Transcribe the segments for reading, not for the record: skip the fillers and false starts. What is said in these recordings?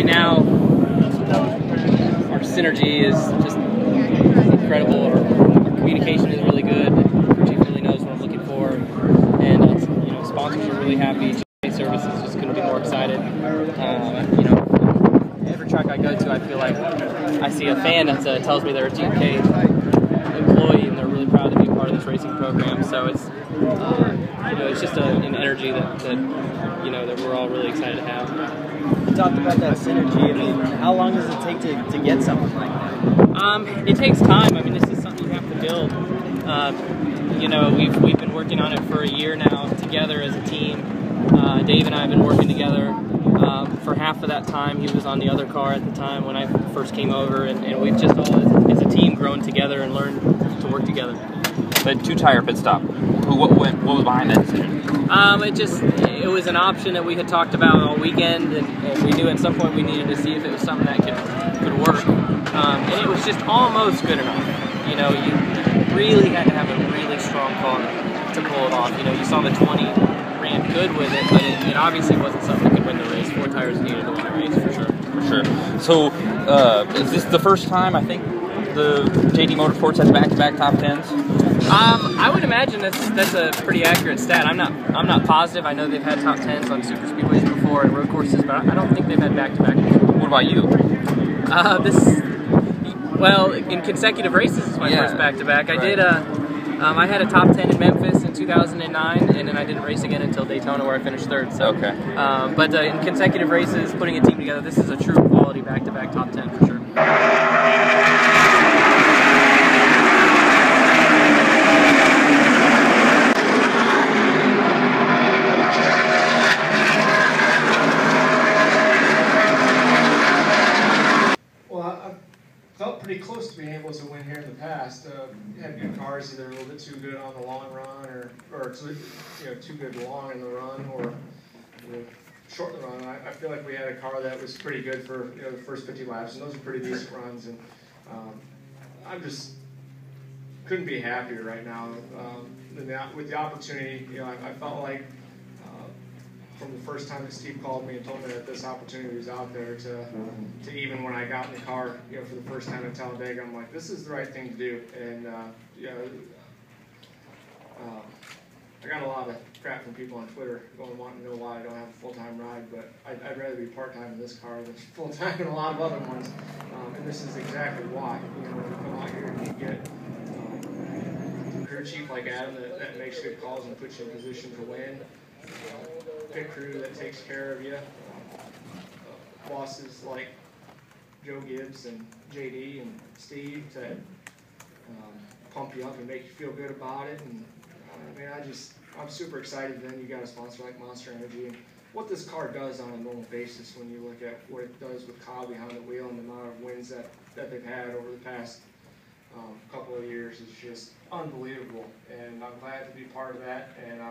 right now, our synergy is just incredible. Our communication is really good. The crew chief really knows what I'm looking for, and you know, sponsors are really happy. GK Services just couldn't be more excited. You know, every track I go to, I feel like I see a fan that tells me they're a GK employee, and they're really proud to be part of this racing program. So it's you know, it's just an energy that you know, that we're all really excited to have. You talked about that synergy. I mean, how long does it take to get something like that? It takes time. I mean, this is something you have to build. You know, we've been working on it for a year now together as a team. Dave and I have been working together for half of that time. He was on the other car at the time when I first came over, and we've just all, as a team, grown together and learned to work together. But two-tire pit stop. What was behind that decision? It was an option that we had talked about all weekend, and we knew at some point we needed to see if it was something that could work. And it was just almost good enough. You know, you really had to have a really strong car to pull it off. You know, you saw the 20 ran good with it, but it obviously wasn't something that could win the race. 4 tires needed to win a race for sure. For sure. So, is this the first time, I think, the JD Motorsports has back-to-back top 10s? I would imagine that's a pretty accurate stat. I'm not positive. I know they've had top 10s on super speedways before and road courses, but I don't think they've had back-to-back. What about you? Well, in consecutive races is my first back-to-back. I did I had a top 10 in Memphis in 2009, and then I didn't race again until Daytona, where I finished 3rd. So, okay. But in consecutive races, putting a team together, this is a true quality back-to-back top 10 for sure. Felt pretty close to being able to win here in the past. Had good cars, either a little bit too good on the long run, or you know, too good long in the run, or you know, short in the run. I feel like we had a car that was pretty good for, you know, the first 50 laps, and those are pretty decent runs. And I'm just couldn't be happier right now with the opportunity. You know, I felt like from the first time that Steve called me and told me that this opportunity was out there to even when I got in the car, you know, for the first time in Talladega, I'm like, this is the right thing to do. And you know, I got a lot of crap from people on Twitter wanting to know why I don't have a full-time ride, but I'd rather be part-time in this car than full-time in a lot of other ones. And this is exactly why. You know, when you come out here and you get a crew chief like Adam that makes good calls and puts you in position to win. Pit crew that takes care of you, bosses like Joe Gibbs and JD and Steve that pump you up and make you feel good about it. And I mean, I'm super excited. Then you got a sponsor like Monster Energy, and what this car does on a normal basis when you look at what it does with Kyle behind the wheel and the amount of wins that they've had over the past couple of years is just unbelievable. And I'm glad to be part of that. And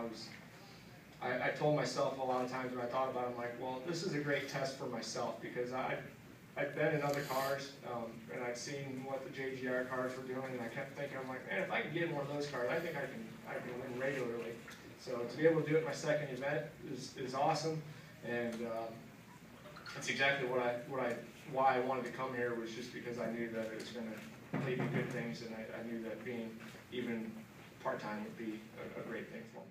I told myself a lot of times when I thought about it, I'm like, well, this is a great test for myself, because I've been in other cars, and I've seen what the JGR cars were doing, and I kept thinking, I'm like, man, if I can get in one of those cars, I think I can win regularly. So to be able to do it in my second event is awesome, and that's exactly why I wanted to come here, was just because I knew that it was going to lead to good things, and I knew that being even part-time would be a great thing for me.